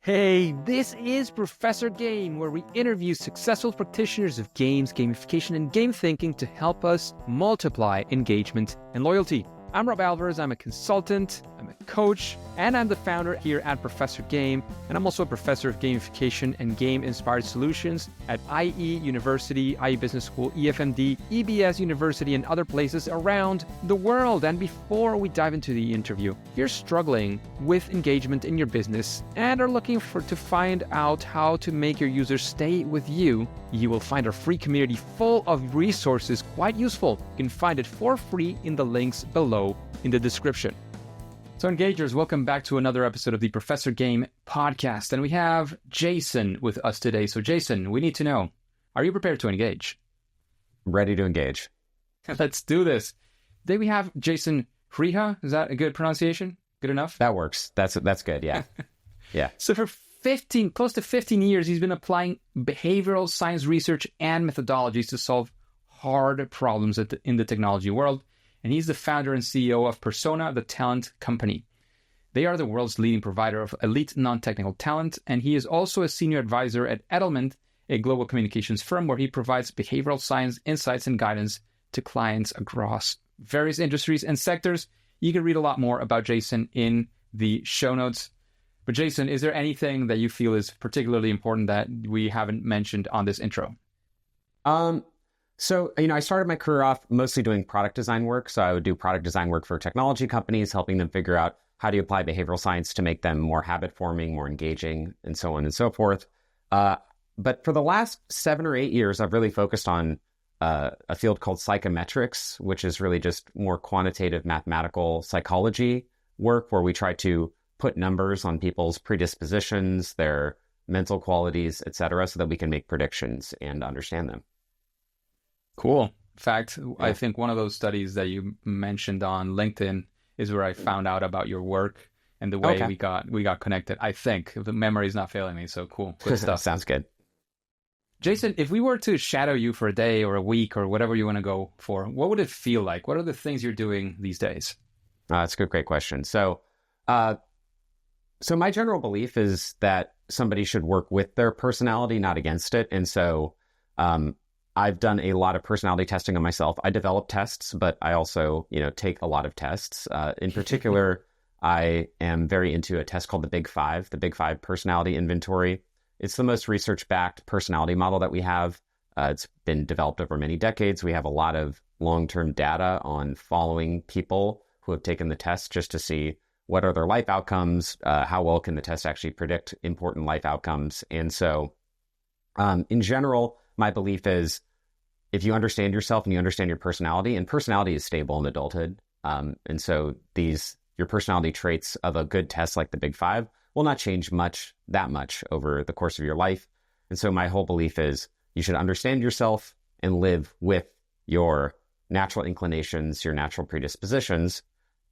Hey, this is Professor Game, where we interview successful practitioners of games, gamification, and game thinking to help us multiply engagement and loyalty. I'm Rob Alvarez. I'm a consultant, I'm a coach, and I'm the founder here at Professor Game. And I'm also a professor of gamification and game-inspired solutions at IE University, IE Business School, EFMD, EBS University, and other places around the world. And before we dive into the interview, if you're struggling with engagement in your business and are looking to find out how to make your users stay with you, you will find our free community full of resources quite useful. You can find it for free in the links below in the description. So engagers, welcome back to another episode of the Professor Game podcast. And we have Jason with us today. So Jason, we need to know, are you prepared to engage? Ready to engage. Let's do this. Today we have Jason Hreha. Is that a good pronunciation? Good enough? That works. That's good. Yeah. Yeah. So for close to 15 years, he's been applying behavioral science research and methodologies to solve hard problems in the technology world. And he's the founder and CEO of Persona, the talent company. They are the world's leading provider of elite non-technical talent, and he is also a senior advisor at Edelman, a global communications firm where he provides behavioral science insights and guidance to clients across various industries and sectors. You can read a lot more about Jason in the show notes. But Jason, is there anything that you feel is particularly important that we haven't mentioned on this intro? So, I started my career off mostly doing product design work. So I would do product design work for technology companies, helping them figure out how do you apply behavioral science to make them more habit forming, more engaging, and so on and so forth. But for the last 7 or 8 years, I've really focused on a field called psychometrics, which is really just more quantitative mathematical psychology work where we try to put numbers on people's predispositions, their mental qualities, et cetera, so that we can make predictions and understand them. Cool. In fact, yeah. I think one of those studies that you mentioned on LinkedIn is where I found out about your work and the way we got connected. I think the memory is not failing me. So cool. Good stuff. Sounds good. Jason, if we were to shadow you for a day or a week or whatever you want to go for, what would it feel like? What are the things you're doing these days? That's a great question. So my general belief is that somebody should work with their personality, not against it. And so I've done a lot of personality testing on myself. I develop tests, but I also, take a lot of tests. In particular, I am very into a test called the Big Five Personality Inventory. It's the most research-backed personality model that we have. It's been developed over many decades. We have a lot of long-term data on following people who have taken the test just to see what are their life outcomes, how well can the test actually predict important life outcomes. And so in general, my belief is if you understand yourself and you understand your personality, and personality is stable in adulthood. And so your personality traits of a good test like the Big Five will not change that much over the course of your life. And so my whole belief is you should understand yourself and live with your natural inclinations, your natural predispositions.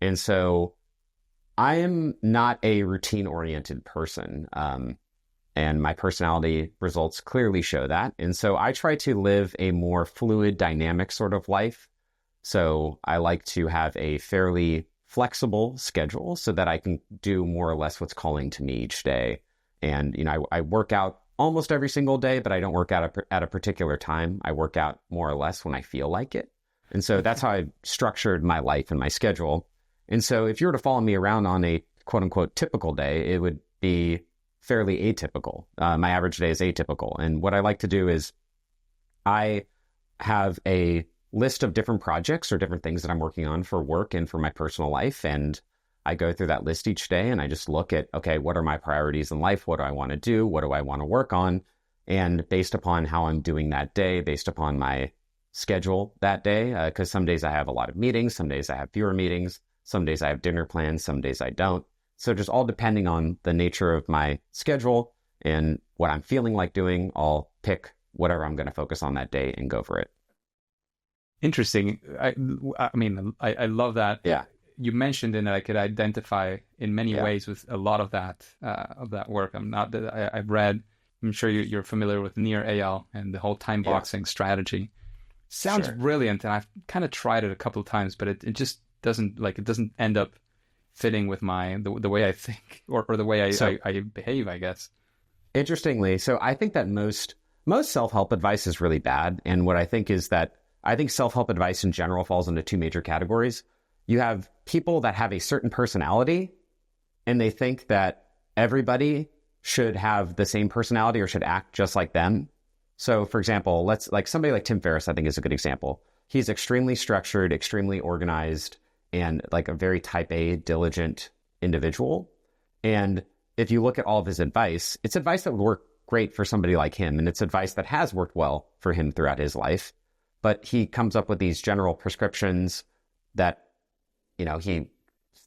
And so I am not a routine-oriented person. And my personality results clearly show that. And so I try to live a more fluid, dynamic sort of life. So I like to have a fairly flexible schedule so that I can do more or less what's calling to me each day. And, I work out almost every single day, but I don't work out at a particular time. I work out more or less when I feel like it. And so that's how I've structured my life and my schedule. And so if you were to follow me around on a quote unquote typical day, it would be fairly atypical. My average day is atypical. And what I like to do is I have a list of different projects or different things that I'm working on for work and for my personal life. And I go through that list each day and I just look at, okay, what are my priorities in life? What do I want to do? What do I want to work on? And based upon how I'm doing that day, based upon my schedule that day, because some days I have a lot of meetings, some days I have fewer meetings, some days I have dinner plans, some days I don't. So just all depending on the nature of my schedule and what I'm feeling like doing, I'll pick whatever I'm going to focus on that day and go for it. Interesting. I love that. Yeah. You mentioned that I could identify in many ways with a lot of that work. I've read, I'm sure you're familiar with Near AL and the whole time boxing strategy. Sounds brilliant. And I've kind of tried it a couple of times, but it just doesn't end up fitting with the way I think or the way I behave, I guess. Interestingly, so I think that most self-help advice is really bad. And what I think is that I think self-help advice in general falls into two major categories. You have people that have a certain personality and they think that everybody should have the same personality or should act just like them. So for example, like somebody like Tim Ferriss, I think is a good example. He's extremely structured, extremely organized, and like a very type A, diligent individual. And if you look at all of his advice, it's advice that would work great for somebody like him. And it's advice that has worked well for him throughout his life. But he comes up with these general prescriptions that, he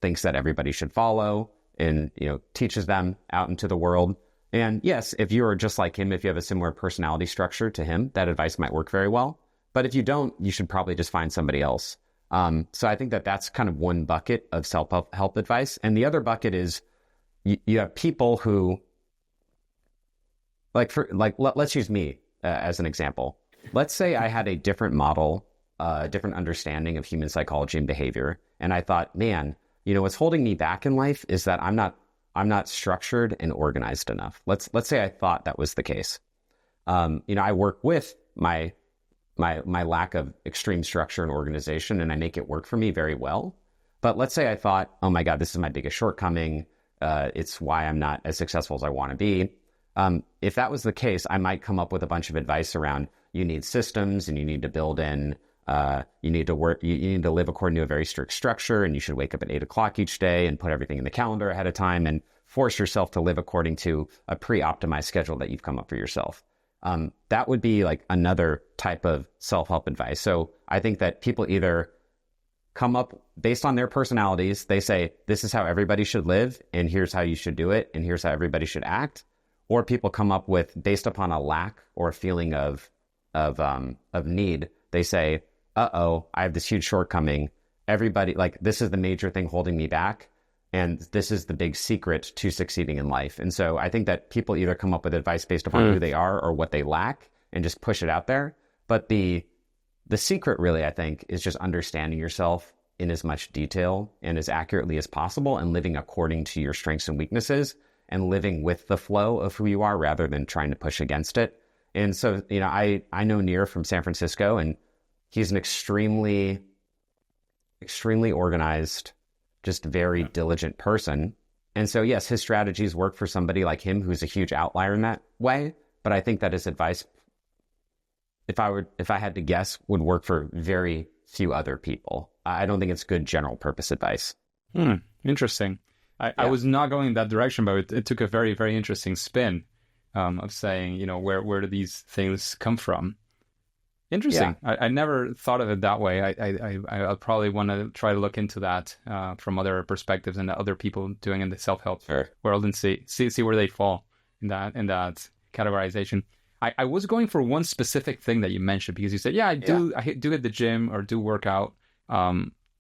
thinks that everybody should follow and, teaches them out into the world. And yes, if you are just like him, if you have a similar personality structure to him, that advice might work very well. But if you don't, you should probably just find somebody else. So I think that that's kind of one bucket of self-help advice. And the other bucket is you have people who, let's use me as an example. Let's say I had a different model, different understanding of human psychology and behavior. And I thought, man, what's holding me back in life is that I'm not structured and organized enough. Let's say I thought that was the case. I work with my lack of extreme structure and organization, and I make it work for me very well. But let's say I thought, oh my God, this is my biggest shortcoming. It's why I'm not as successful as I want to be. If that was the case, I might come up with a bunch of advice around you need systems and you need to build in, you need to live according to a very strict structure, and you should wake up at 8 o'clock each day and put everything in the calendar ahead of time and force yourself to live according to a pre-optimized schedule that you've come up for yourself. That would be like another type of self-help advice. So I think that people either come up based on their personalities. They say, this is how everybody should live, and here's how you should do it, and here's how everybody should act. Or people come up with, based upon a lack or a feeling of need, they say, I have this huge shortcoming. Everybody, this is the major thing holding me back. And this is the big secret to succeeding in life. And so I think that people either come up with advice based upon who they are or what they lack and just push it out there. But the secret really, I think, is just understanding yourself in as much detail and as accurately as possible and living according to your strengths and weaknesses and living with the flow of who you are rather than trying to push against it. And so, I know Nir from San Francisco, and he's an extremely, extremely organized, just very diligent person. And so, yes, his strategies work for somebody like him who's a huge outlier in that way. But I think that his advice, if I had to guess, would work for very few other people. I don't think it's good general purpose advice. Interesting. I was not going in that direction, but it took a very, very interesting spin of saying, where do these things come from? Interesting. Yeah. I never thought of it that way. I'll probably want to try to look into that from other perspectives and other people doing in the self-help world and see where they fall in that categorization. I was going for one specific thing that you mentioned, because you said, I do at the gym or do workout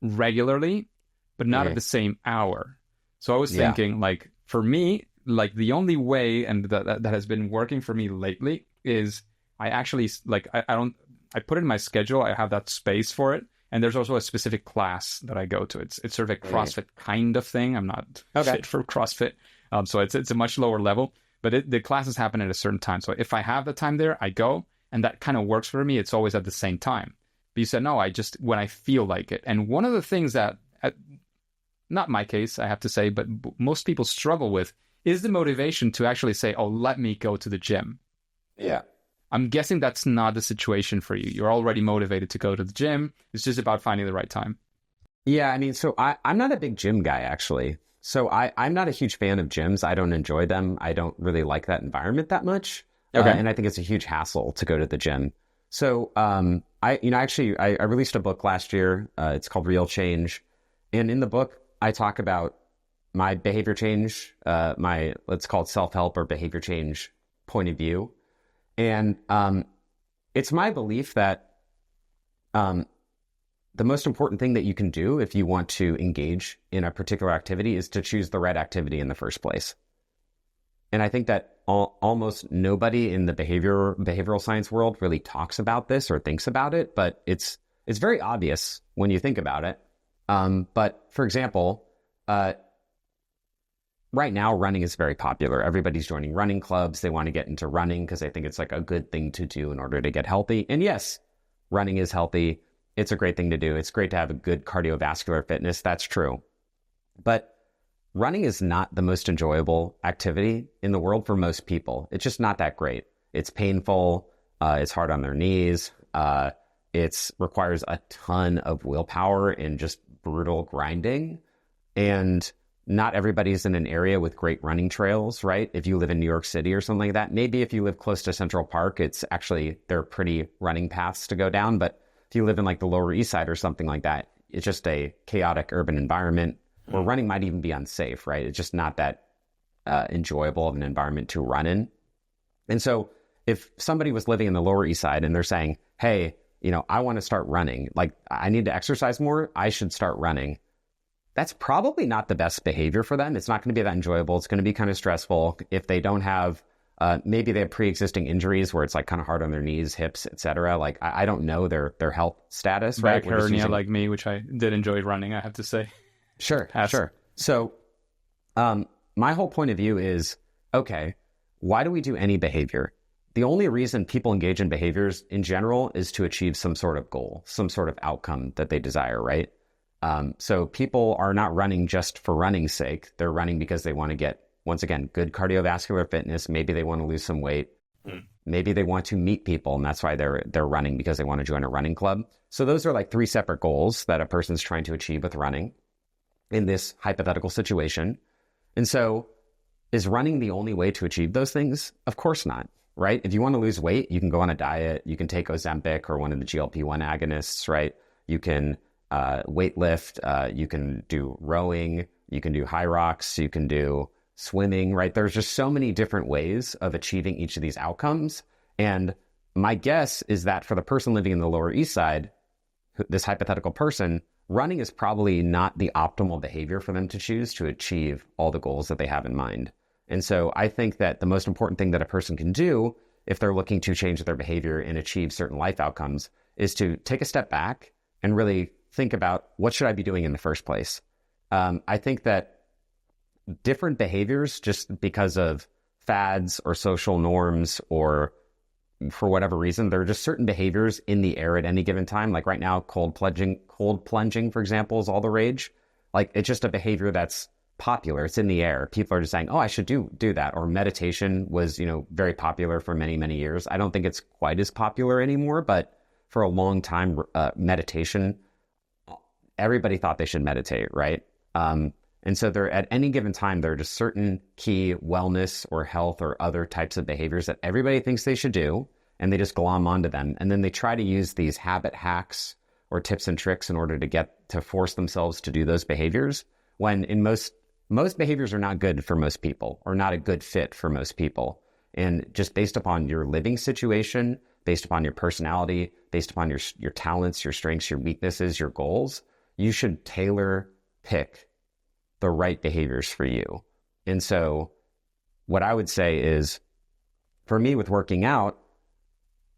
regularly, but not at the same hour. So I was thinking, for me, the only way, and that has been working for me lately, is I actually I put it in my schedule. I have that space for it. And there's also a specific class that I go to. It's sort of a CrossFit kind of thing. I'm not fit for CrossFit. So it's a much lower level, but the classes happen at a certain time. So if I have the time there, I go, and that kind of works for me. It's always at the same time. But you said, no, I just, when I feel like it. And one of the things that, not my case, I have to say, but most people struggle with is the motivation to actually say, let me go to the gym. Yeah. I'm guessing that's not the situation for you. You're already motivated to go to the gym. It's just about finding the right time. Yeah, I mean, so I'm not a big gym guy, actually. So I'm not a huge fan of gyms. I don't enjoy them. I don't really like that environment that much. Okay. And I think it's a huge hassle to go to the gym. So I released a book last year. It's called Real Change. And in the book, I talk about my behavior change, let's call it self-help or behavior change point of view. And it's my belief that the most important thing that you can do if you want to engage in a particular activity is to choose the right activity in the first place. And I think that almost nobody in the behavioral science world really talks about this or thinks about it, but it's very obvious when you think about it. But for example, Uh, right now, running is very popular. Everybody's joining running clubs. They want to get into running because they think it's like a good thing to do in order to get healthy. And yes, running is healthy. It's a great thing to do. It's great to have a good cardiovascular fitness. That's true. But running is not the most enjoyable activity in the world for most people. It's just not that great. It's painful. It's hard on their knees. It requires a ton of willpower and just brutal grinding. And not everybody's in an area with great running trails, right? If you live in New York City or something like that, maybe if you live close to Central Park, there are pretty running paths to go down. But if you live in like the Lower East Side or something like that, it's just a chaotic urban environment where running might even be unsafe, right? It's just not that enjoyable of an environment to run in. And so if somebody was living in the Lower East Side and they're saying, hey, I want to start running, like I need to exercise more, I should start running. That's probably not the best behavior for them. It's not going to be that enjoyable. It's going to be kind of stressful. If they don't have, maybe they have pre-existing injuries where it's like kind of hard on their knees, hips, etc. Like I don't know their health status, right? Back hernia like me, which I did enjoy running, I have to say. Sure. So my whole point of view is, okay, why do we do any behavior? The only reason people engage in behaviors in general is to achieve some sort of goal, some sort of outcome that they desire, right? So people are not running just for running's sake. They're running because they want to get, once again, good cardiovascular fitness. Maybe they want to lose some weight. Maybe they want to meet people, and that's why they're running, because they want to join a running club. So those are like three separate goals that a person's trying to achieve with running in this hypothetical situation. And so is running the only way to achieve those things? Of course not, right? If you want to lose weight, you can go on a diet. You can take Ozempic or one of the GLP-1 agonists, right? You can weight lift, you can do rowing, you can do high rocks, you can do swimming, right? There's just so many different ways of achieving each of these outcomes. And my guess is that for the person living in the Lower East Side, this hypothetical person, running is probably not the optimal behavior for them to choose to achieve all the goals that they have in mind. And so I think that the most important thing that a person can do if they're looking to change their behavior and achieve certain life outcomes is to take a step back and really think about, what should I be doing in the first place? I think that different behaviors, just because of fads or social norms or for whatever reason, there are just certain behaviors in the air at any given time. Like right now, cold plunging, for example, is all the rage. Like it's just a behavior that's popular. It's in the air. People are just saying, oh, I should do that. Or meditation was, very popular for many, many years. I don't think it's quite as popular anymore, but for a long time, meditation, everybody thought they should meditate, right? And so at any given time, there are just certain key wellness or health or other types of behaviors that everybody thinks they should do, and they just glom onto them. And then they try to use these habit hacks or tips and tricks in order to force themselves to do those behaviors, when in most behaviors are not good for most people, or not a good fit for most people. And just based upon your living situation, based upon your personality, based upon your talents, your strengths, your weaknesses, your goals, you should pick the right behaviors for you. And so what I would say is, for me with working out,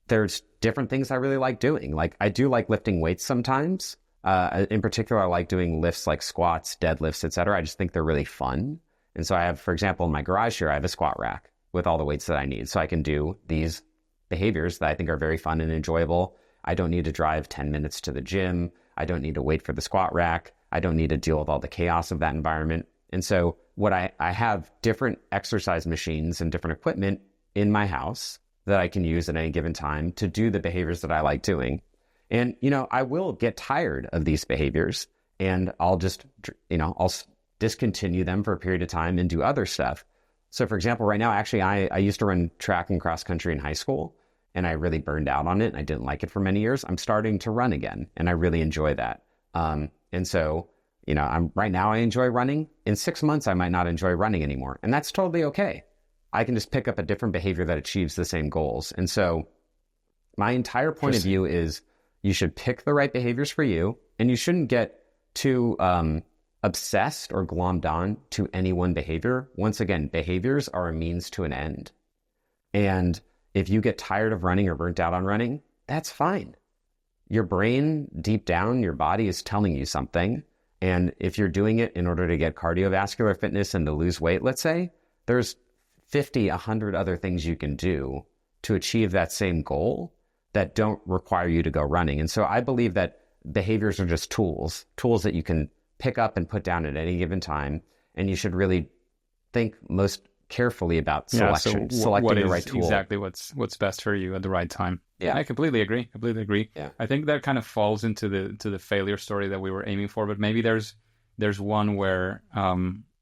there's different things I really like doing. Like I do like lifting weights sometimes. In particular, I like doing lifts like squats, deadlifts, etc. I just think they're really fun. And so I have, for example, in my garage here, I have a squat rack with all the weights that I need. So I can do these behaviors that I think are very fun and enjoyable. I don't need to drive 10 minutes to the gym. I don't need to wait for the squat rack. I don't need to deal with all the chaos of that environment. And so I have different exercise machines and different equipment in my house that I can use at any given time to do the behaviors that I like doing. And, I will get tired of these behaviors, and I'll just, I'll discontinue them for a period of time and do other stuff. So for example, right now, actually, I used to run track and cross country in high school, and I really burned out on it, and I didn't like it for many years. I'm starting to run again, and I really enjoy that. And so, right now I enjoy running. In 6 months, I might not enjoy running anymore, and that's totally okay. I can just pick up a different behavior that achieves the same goals. And so my entire point of view is, you should pick the right behaviors for you, and you shouldn't get too obsessed or glommed on to any one behavior. Once again, behaviors are a means to an end. And if you get tired of running or burnt out on running, that's fine. Your brain, deep down, your body is telling you something, And if you're doing it in order to get cardiovascular fitness and to lose weight, let's say, there's 50, 100 other things you can do to achieve that same goal that don't require you to go running. And so I believe that behaviors are just tools that you can pick up and put down at any given time. And you should really think most carefully about selecting the right tool. Exactly what's best for you at the right time. Yeah, I completely agree. Yeah. I think that kind of falls into the failure story that we were aiming for, but maybe there's one where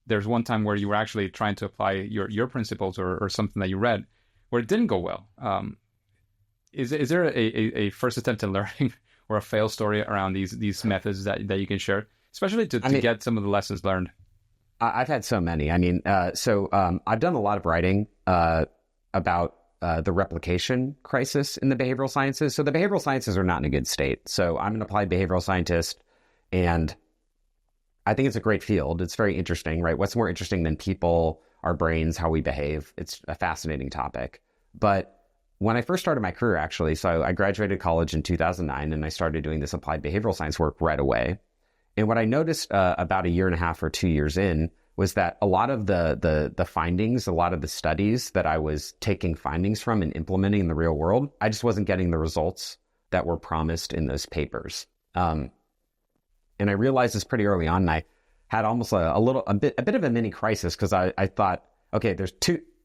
there's one time where you were actually trying to apply your principles or something that you read where it didn't go well. Is there a first attempt at learning or a fail story around these methods that you can share, especially to get some of the lessons learned? I've had so many. I've done a lot of writing about the replication crisis in the behavioral sciences. So the behavioral sciences are not in a good state. So I'm an applied behavioral scientist, and I think it's a great field. It's very interesting, right? What's more interesting than people, our brains, how we behave? It's a fascinating topic. But when I first started my career, actually, so I graduated college in 2009, and I started doing this applied behavioral science work right away. And what I noticed about a year and a half or 2 years in was that a lot of the findings, a lot of the studies that I was taking findings from and implementing in the real world, I just wasn't getting the results that were promised in those papers. And I realized this pretty early on, and I had almost a bit of a mini crisis, because I thought, okay, there's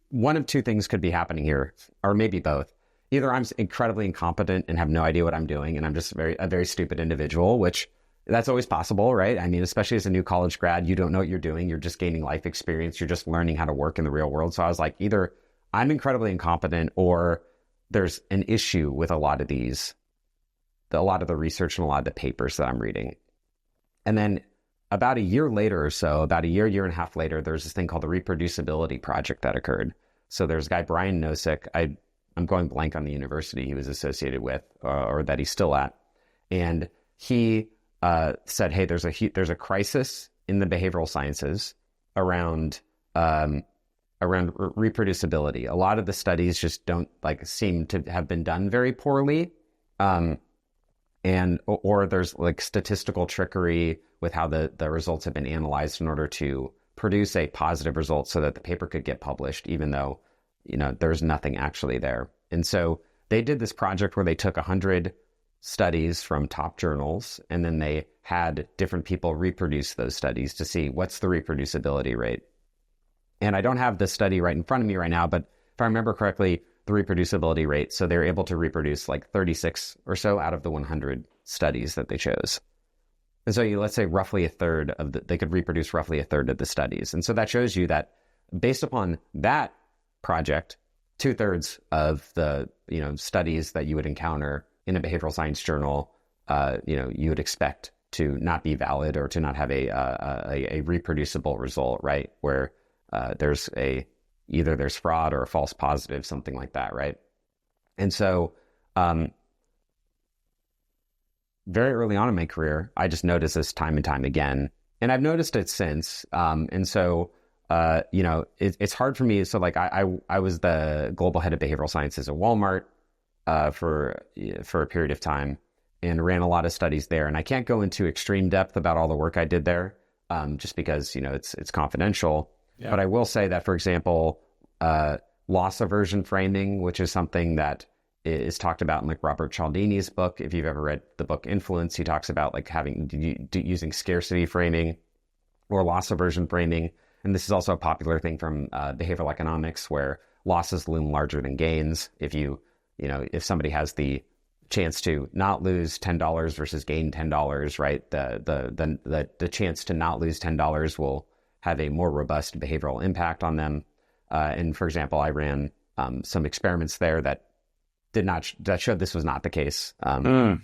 one of two things could be happening here, or maybe both. Either I'm incredibly incompetent and have no idea what I'm doing, and I'm just a very stupid individual, which that's always possible, right? I mean, especially as a new college grad, you don't know what you're doing. You're just gaining life experience. You're just learning how to work in the real world. So I was like, either I'm incredibly incompetent, or there's an issue with a lot of the research and a lot of the papers that I'm reading. And then about a year later or so, about a year and a half later, there's this thing called the reproducibility project that occurred. So there's a guy, Brian Nosek. I'm going blank on the university he was associated with, or that he's still at. And he said, hey, there's a crisis in the behavioral sciences around reproducibility. A lot of the studies just don't seem to have been done very poorly, or there's statistical trickery with how the results have been analyzed in order to produce a positive result so that the paper could get published, even though there's nothing actually there. And so they did this project where they took 100 studies from top journals, and then they had different people reproduce those studies to see what's the reproducibility rate. And I don't have the study right in front of me right now, but if I remember correctly, the reproducibility rate, so they're able to reproduce 36 or so out of the 100 studies that they chose. And so let's say roughly they could reproduce roughly a third of the studies. And so that shows you that based upon that project, 2/3 of the studies that you would encounter in a behavioral science journal, you would expect to not be valid, or to not have a reproducible result, right? Where either there's fraud or a false positive, something like that, right? And so very early on in my career, I just noticed this time and time again, and I've noticed it since. And so it's hard for me. So I was the global head of behavioral sciences at Walmart for a period of time, and ran a lot of studies there. And I can't go into extreme depth about all the work I did there, just because it's confidential. Yeah. But I will say that, for example, loss aversion framing, which is something that is talked about in Robert Cialdini's book. If you've ever read the book Influence, he talks about using scarcity framing or loss aversion framing. And this is also a popular thing from behavioral economics, where losses loom larger than gains. If somebody has the chance to not lose $10 versus gain $10, right? The chance to not lose $10 will have a more robust behavioral impact on them. And for example, I ran some experiments there that showed this was not the case. I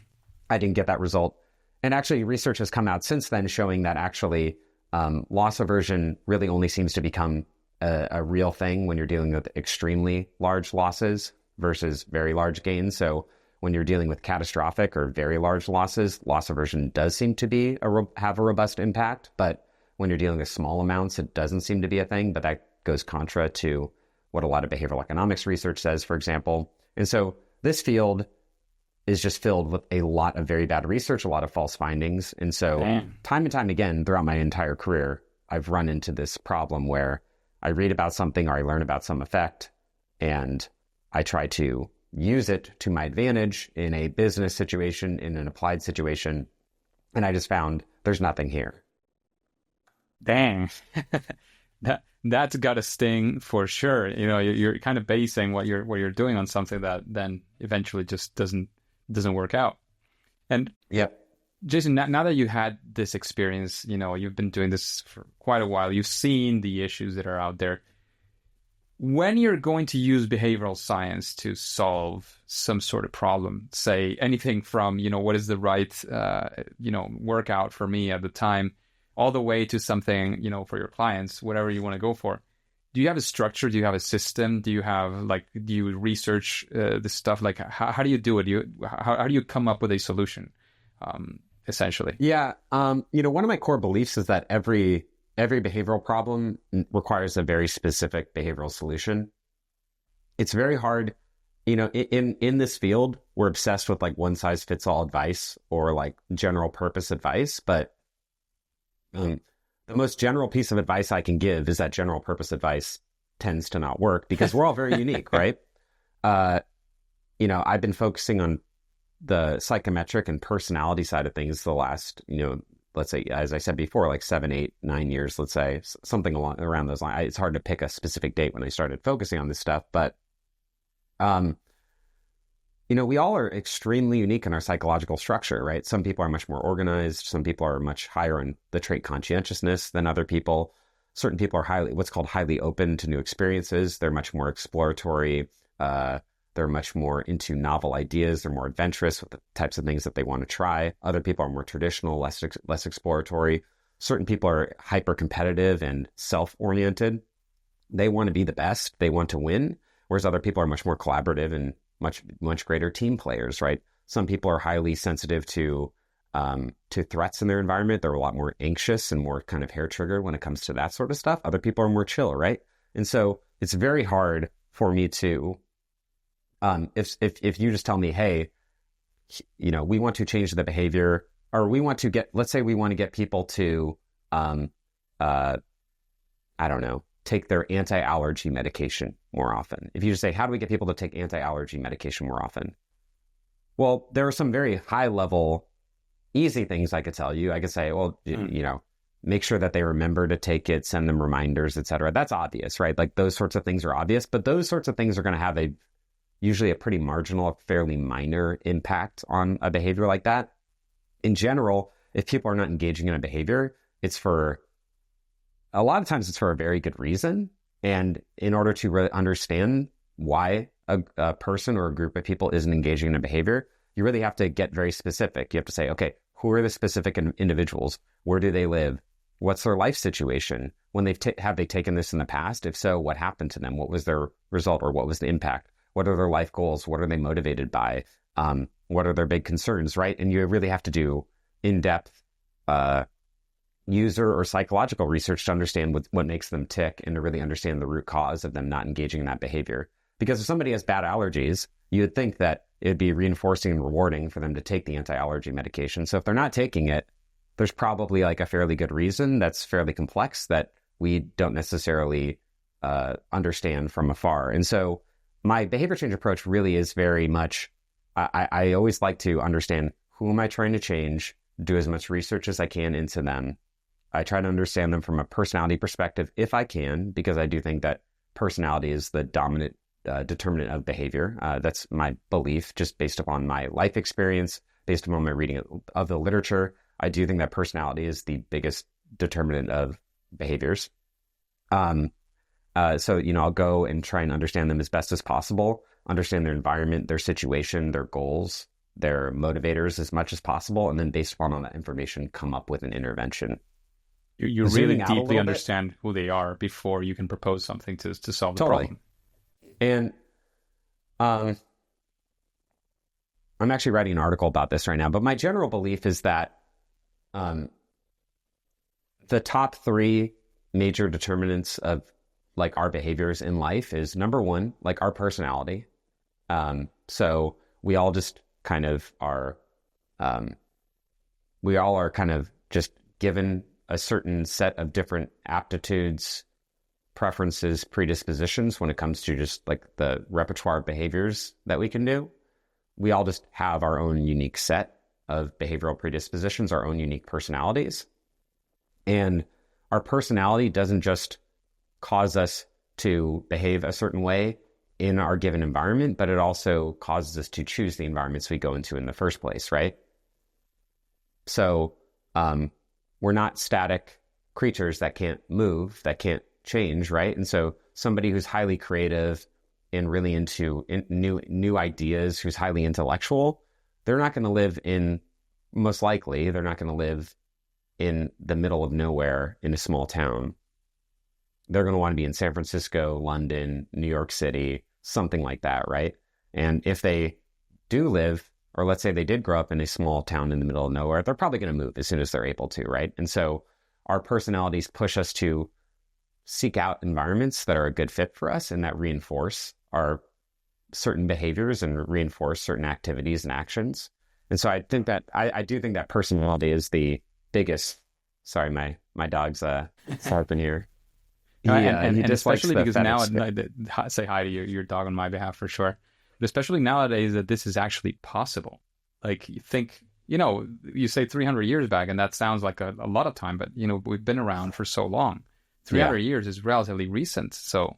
didn't get that result. And actually, research has come out since then showing that actually loss aversion really only seems to become a real thing when you're dealing with extremely large losses versus very large gains. So when you're dealing with catastrophic or very large losses, loss aversion does seem to have a robust impact. But when you're dealing with small amounts, it doesn't seem to be a thing. But that goes contra to what a lot of behavioral economics research says, for example. And so this field is just filled with a lot of very bad research, a lot of false findings. And so time and time again throughout my entire career, I've run into this problem where I read about something or I learn about some effect and I try to use it to my advantage in a business situation, in an applied situation. And I just found there's nothing here. Dang. That's got to sting for sure. You know, you're kind of basing what you're doing on something that then eventually just doesn't work out. And yep. Jason, now that you had this experience, you know, you've been doing this for quite a while, you've seen the issues that are out there. When you're going to use behavioral science to solve some sort of problem, say anything from, you know, what is the right, workout for me at the time, all the way to something, you know, for your clients, whatever you want to go for. Do you have a structure? Do you have a system? Do you research this stuff? Like, how do you do it? How do you come up with a solution, essentially? Yeah. One of my core beliefs is that every behavioral problem requires a very specific behavioral solution. It's very hard, you know, in this field, we're obsessed with like one size fits all advice or like general purpose advice. But the most general piece of advice I can give is that general purpose advice tends to not work because we're all very unique, right? I've been focusing on the psychometric and personality side of things the last, let's say, as I said before, like 7, 8, 9 years, let's say, something around those lines. It's hard to pick a specific date when I started focusing on this stuff, but, we all are extremely unique in our psychological structure, right? Some people are much more organized. Some people are much higher in the trait conscientiousness than other people. Certain people are what's called highly open to new experiences. They're much more exploratory. They're much more into novel ideas. They're more adventurous with the types of things that they want to try. Other people are more traditional, less exploratory. Certain people are hyper competitive and self-oriented. They want to be the best. They want to win. Whereas other people are much more collaborative and much greater team players, right? Some people are highly sensitive to threats in their environment. They're a lot more anxious and more kind of hair triggered when it comes to that sort of stuff. Other people are more chill, right? And so it's very hard for me to, if you just tell me, hey, we want to change the behavior, or we want to let's say we want to get people to, take their anti-allergy medication more often. If you just say, how do we get people to take anti-allergy medication more often? Well, there are some very high level, easy things I could tell you. I could say, well, make sure that they remember to take it, send them reminders, et cetera. That's obvious, right? Like those sorts of things are obvious, but those sorts of things are going to have usually a pretty marginal, fairly minor impact on a behavior like that. In general, if people are not engaging in a behavior, a lot of times it's for a very good reason. And in order to really understand why a person or a group of people isn't engaging in a behavior, you really have to get very specific. You have to say, okay, who are the specific individuals? Where do they live? What's their life situation? When have they taken this in the past? If so, what happened to them? What was their result, or what was the impact? What are their life goals? What are they motivated by? What are their big concerns, right? And you really have to do in-depth user or psychological research to understand what makes them tick and to really understand the root cause of them not engaging in that behavior. Because if somebody has bad allergies, you would think that it'd be reinforcing and rewarding for them to take the anti-allergy medication. So if they're not taking it, there's probably like a fairly good reason that's fairly complex that we don't necessarily understand from afar. And so my behavior change approach really is very much, I always like to understand who am I trying to change, do as much research as I can into them. I try to understand them from a personality perspective if I can, because I do think that personality is the dominant determinant of behavior. That's my belief, just based upon my life experience, based upon my reading of the literature. I do think that personality is the biggest determinant of behaviors. So, I'll go and try and understand them as best as possible, understand their environment, their situation, their goals, their motivators as much as possible, and then based upon all that information, come up with an intervention. You really deeply understand who they are before you can propose something to solve the problem. And I'm actually writing an article about this right now, but my general belief is that the top 3 major determinants of like our behaviors in life is, number 1, like our personality. So we all just kind of are, we all are kind of just given a certain set of different aptitudes, preferences, predispositions when it comes to just like the repertoire of behaviors that we can do. We all just have our own unique set of behavioral predispositions, our own unique personalities. And our personality doesn't just cause us to behave a certain way in our given environment, but it also causes us to choose the environments we go into in the first place, right? So we're not static creatures that can't move, that can't change, right? And so somebody who's highly creative and really into new ideas, who's highly intellectual, they're not going to live most likely, they're not going to live in the middle of nowhere in a small town. They're going to want to be in San Francisco, London, New York City, something like that, right? And if they do live, or let's say they did grow up in a small town in the middle of nowhere, they're probably going to move as soon as they're able to, right? And so our personalities push us to seek out environments that are a good fit for us and that reinforce our certain behaviors and reinforce certain activities and actions. And so I think that I do think that personality is the biggest. Sorry, my dog's sarping here. And especially because now, say hi to your dog on my behalf for sure. But especially nowadays that this is actually possible. Like you think, you say 300 years back, and that sounds like a lot of time, but we've been around for so long. 300 years is relatively recent. So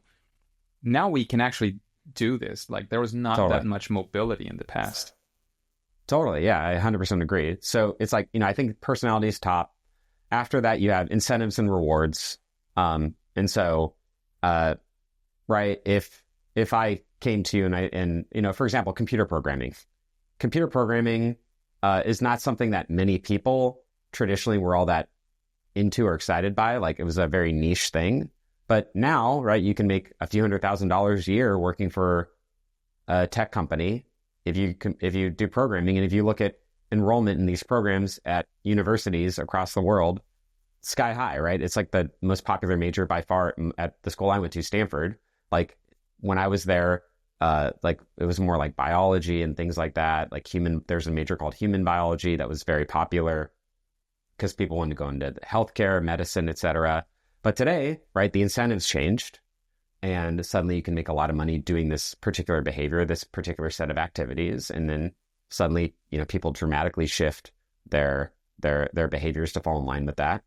now we can actually do this. Like there was not that much mobility in the past. Totally. Yeah, I 100% agree. So it's like, I think personality is top. After that, you have incentives and rewards. And so, right, if I came to you and for example, computer programming is not something that many people traditionally were all that into or excited by. Like it was a very niche thing. But now, right, you can make a few $100,000 a year working for a tech company if you do programming. And if you look at enrollment in these programs at universities across the world, sky high, right? It's like the most popular major by far at the school I went to, Stanford. Like when I was there, like it was more like biology and things like that. Like there's a major called human biology that was very popular because people wanted to go into healthcare, medicine, etc. But today, right, the incentives changed. And suddenly you can make a lot of money doing this particular behavior, this particular set of activities. And then suddenly, people dramatically shift their behaviors to fall in line with that.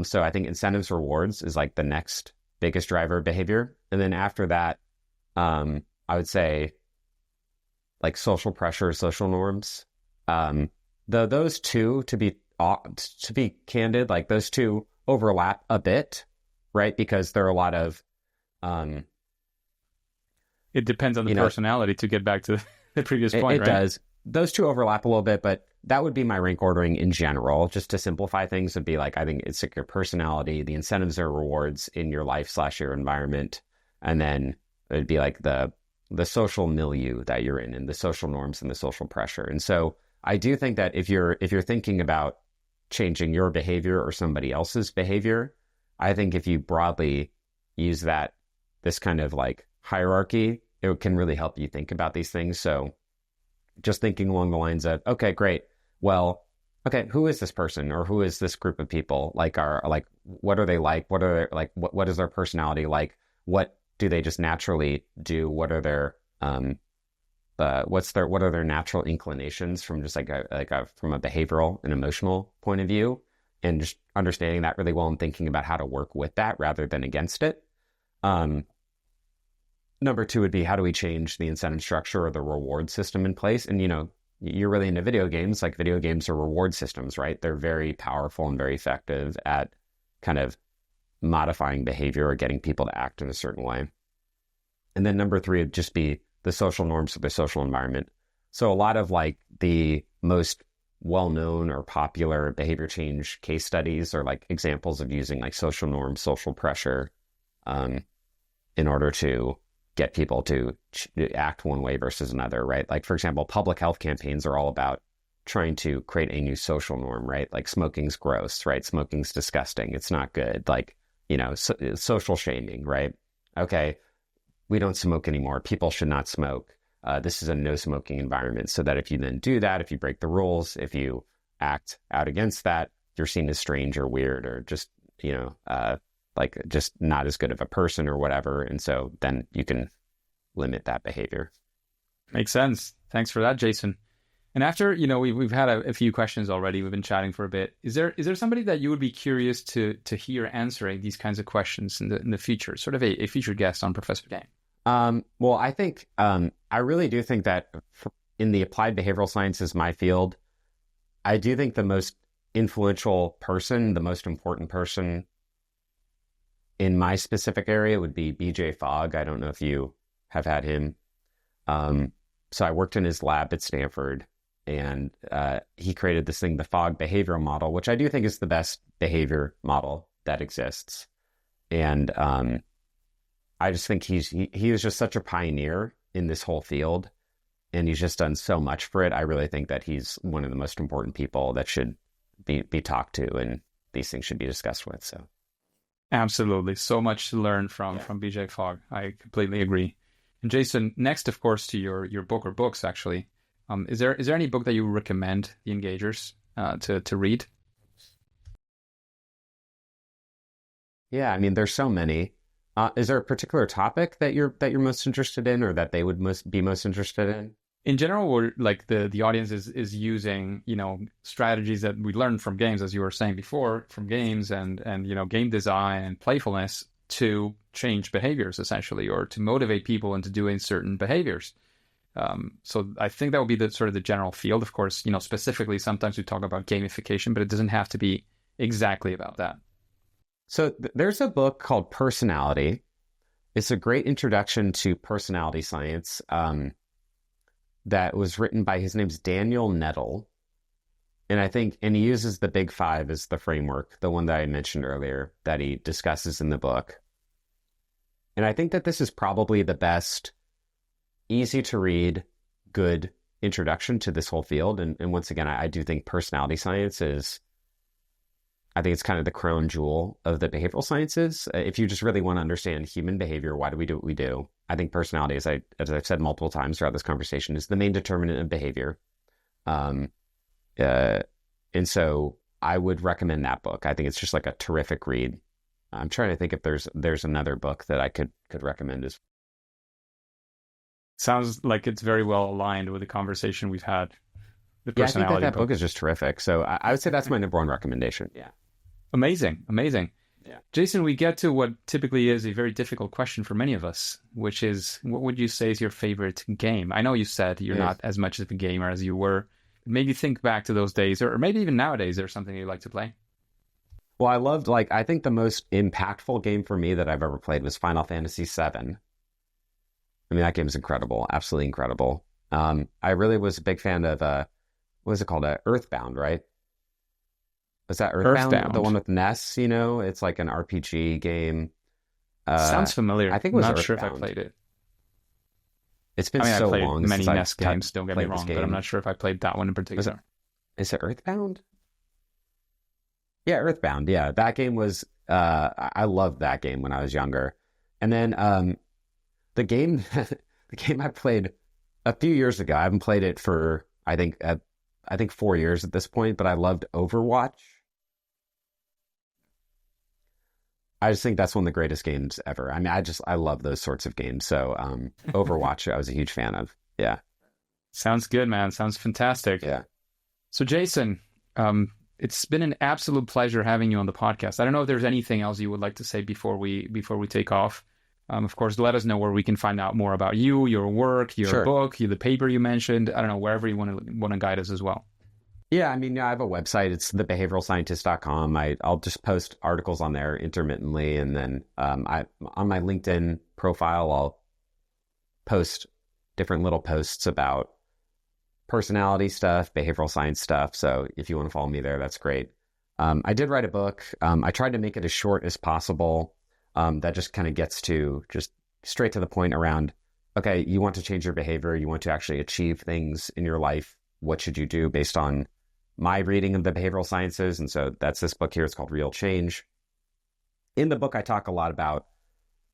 So I think incentives, rewards is like the next biggest driver of behavior. And then after that, I would say like social pressure, social norms. Those two, to be candid, like those two overlap a bit, right? Because there are a lot of it depends on the personality, to get back to the previous point, it right? Does. Those two overlap a little bit, but that would be my rank ordering in general. Just to simplify things, would be like, I think it's like your personality, the incentives or rewards in your life / your environment. And then it'd be like the social milieu that you're in and the social norms and the social pressure. And so I do think that if you're thinking about changing your behavior or somebody else's behavior, I think if you broadly use this kind of like hierarchy, it can really help you think about these things. So just thinking along the lines of, okay, great. Well, okay, who is this person or who is this group of people? Like, what are they like? What are they like? What is their personality like? What do they just naturally do? What are their what are their natural inclinations from just from a behavioral and emotional point of view? And just understanding that really well and thinking about how to work with that rather than against it. Number two would be, how do we change the incentive structure or the reward system in place? And, you're really into video games. Like video games are reward systems, right? They're very powerful and very effective at kind of modifying behavior or getting people to act in a certain way. And then number three would just be the social norms of the social environment. So a lot of like the most well-known or popular behavior change case studies are like examples of using like social norms, social pressure, in order to get people to act one way versus another, right? Like, for example, public health campaigns are all about trying to create a new social norm, right? Like smoking's gross, right? Smoking's disgusting. It's not good. Like, social shaming, right? Okay, we don't smoke anymore. People should not smoke. this is a no smoking environment, so that if you then do that, if you break the rules, if you act out against that, you're seen as strange or weird or just, like just not as good of a person or whatever. And so then you can limit that behavior. Makes sense. Thanks for that, Jason. And after, we've had a few questions already. We've been chatting for a bit. Is there somebody that you would be curious to hear answering these kinds of questions in the future? Sort of a featured guest on Professor Game. Well, I think I really do think that in the applied behavioral sciences, my field, I do think the most influential person, the most important person in my specific area would be BJ Fogg. I don't know if you have had him. So I worked in his lab at Stanford, and he created this thing, the Fogg behavioral model, which I do think is the best behavior model that exists. And I just think he is just such a pioneer in this whole field, and he's just done so much for it. I really think that he's one of the most important people that should be talked to, and these things should be discussed with. So, absolutely, so much to learn from BJ Fogg. I completely agree. And Jason, next, of course, to your book or books, actually, is there any book that you recommend the engagers to read? Yeah, I mean, there's so many. Is there a particular topic that you're most interested in, or that they would be most interested in? In general, we're like the audience is using, strategies that we learned from games, as you were saying before, from games and game design and playfulness to change behaviors, essentially, or to motivate people into doing certain behaviors. So I think that would be the sort of the general field. Of course, specifically, sometimes we talk about gamification, but it doesn't have to be exactly about that. So there's a book called Personality. It's a great introduction to personality science that was written by, his name's Daniel Nettle. And he uses the Big Five as the framework, the one that I mentioned earlier, that he discusses in the book. And I think that this is probably the best, easy to read, good introduction to this whole field. And once again, I do think personality science I think it's kind of the crown jewel of the behavioral sciences. If you just really want to understand human behavior, why do we do what we do? I think personality, as I've said multiple times throughout this conversation, is the main determinant of behavior. And so I would recommend that book. I think it's just like a terrific read. I'm trying to think if there's another book that I could recommend as. Sounds like it's very well aligned with the conversation we've had. The personality I think that book is just terrific. So I would say that's my number one recommendation. Yeah. Amazing. Yeah. Jason, we get to what typically is a very difficult question for many of us, which is, what would you say is your favorite game? I know you said you're not as much of a gamer as you were. Maybe think back to those days, or maybe even nowadays, there's something you like to play. Well, I think the most impactful game for me that I've ever played was Final Fantasy VII. I mean, that game is incredible, absolutely incredible. I really was a big fan of, what was it called? Earthbound, right? Was that Earthbound? The one with Ness, it's like an RPG game. Sounds familiar. I think it was not Earthbound. Sure if I played it. It's been so long since many NES I've games, don't get me wrong, but I'm not sure if I played that one in particular. Is it Earthbound? Yeah, Earthbound. Yeah, that game was, I loved that game when I was younger. And then the game I played a few years ago, I haven't played it for, I think 4 years at this point, but I loved Overwatch. I just think that's one of the greatest games ever. I mean, I love those sorts of games. So Overwatch, I was a huge fan of. Yeah. Sounds good, man. Sounds fantastic. Yeah. So Jason, it's been an absolute pleasure having you on the podcast. I don't know if there's anything else you would like to say before we take off. Of course, let us know where we can find out more about you, your work, your book, the paper you mentioned. I don't know, wherever you want to guide us as well. Yeah, I mean, I have a website. It's thebehavioralscientist.com. I'll just post articles on there intermittently. And then on my LinkedIn profile, I'll post different little posts about personality stuff, behavioral science stuff. So if you want to follow me there, that's great. I did write a book. I tried to make it as short as possible. That just kind of gets to just straight to the point around, okay, you want to change your behavior. You want to actually achieve things in your life. What should you do based on my reading of the behavioral sciences? And so that's this book here. It's called Real Change. In the book, I talk a lot about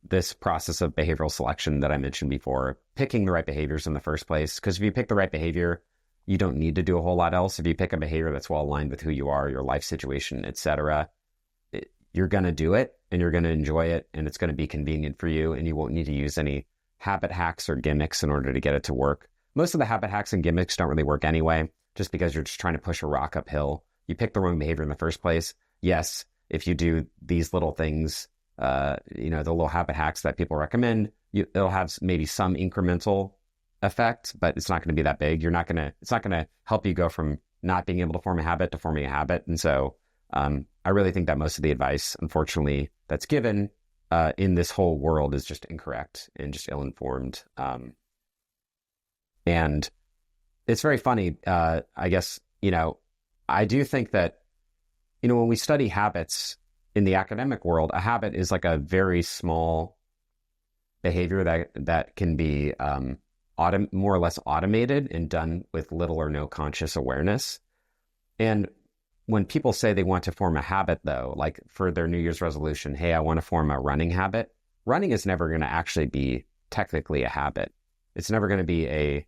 this process of behavioral selection that I mentioned before, picking the right behaviors in the first place. Because if you pick the right behavior, you don't need to do a whole lot else. If you pick a behavior that's well aligned with who you are, your life situation, etc., you're going to do it and you're going to enjoy it, and it's going to be convenient for you, and you won't need to use any habit hacks or gimmicks in order to get it to work. Most of the habit hacks and gimmicks don't really work anyway, just because you're just trying to push a rock uphill. You pick the wrong behavior in the first place. Yes, if you do these little things, the little habit hacks that people recommend, it'll have maybe some incremental effect, but it's not going to be that big. It's not going to help you go from not being able to form a habit to forming a habit. And so I really think that most of the advice, unfortunately, that's given in this whole world is just incorrect and just ill-informed. And it's very funny. I guess, I do think that, when we study habits in the academic world, a habit is like a very small behavior that can be more or less automated and done with little or no conscious awareness. And when people say they want to form a habit, though, like for their New Year's resolution, hey, I want to form a running habit, running is never going to actually be technically a habit. It's never going to be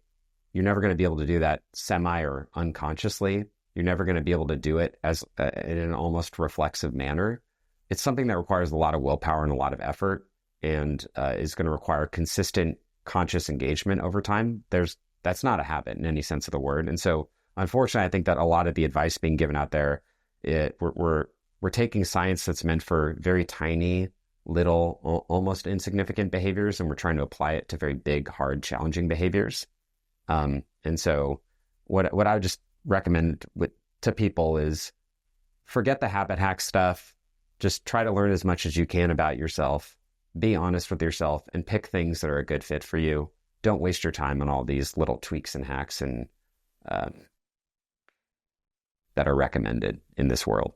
you're never going to be able to do that semi or unconsciously. You're never going to be able to do it as in an almost reflexive manner. It's something that requires a lot of willpower and a lot of effort, and is going to require consistent conscious engagement over time. That's not a habit in any sense of the word. And so, unfortunately, I think that a lot of the advice being given out there, we're taking science that's meant for very tiny, little, almost insignificant behaviors, and we're trying to apply it to very big, hard, challenging behaviors. And so what I would just recommend to people is forget the habit hack stuff. Just try to learn as much as you can about yourself. Be honest with yourself and pick things that are a good fit for you. Don't waste your time on all these little tweaks and hacks and that are recommended in this world.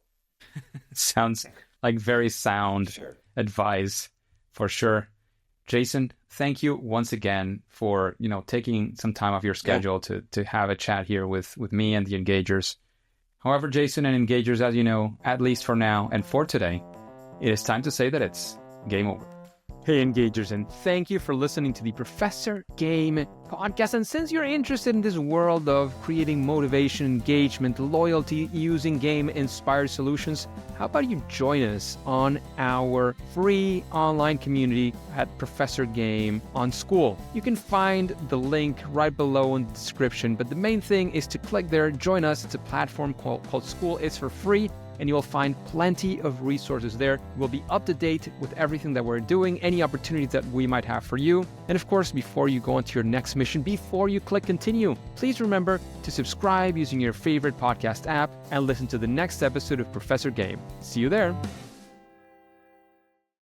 Sounds like very sound advice for sure. Jason, thank you once again for taking some time off your schedule to have a chat here with me and the engagers. However, Jason and engagers, as you know, at least for now and for today, it is time to say that it's game over. Hey engagers, and thank you for listening to the Professor Game podcast. And since you're interested in this world of creating motivation, engagement, loyalty using game-inspired solutions, how about you join us on our free online community at Professor Game on School. You can find the link right below in the description, but the main thing is to click there, join us. It's a platform called School. It's for free, and you'll find plenty of resources there. We'll be up to date with everything that we're doing, any opportunities that we might have for you. And of course, before you go on to your next mission, before you click continue, please remember to subscribe using your favorite podcast app and listen to the next episode of Professor Game. See you there.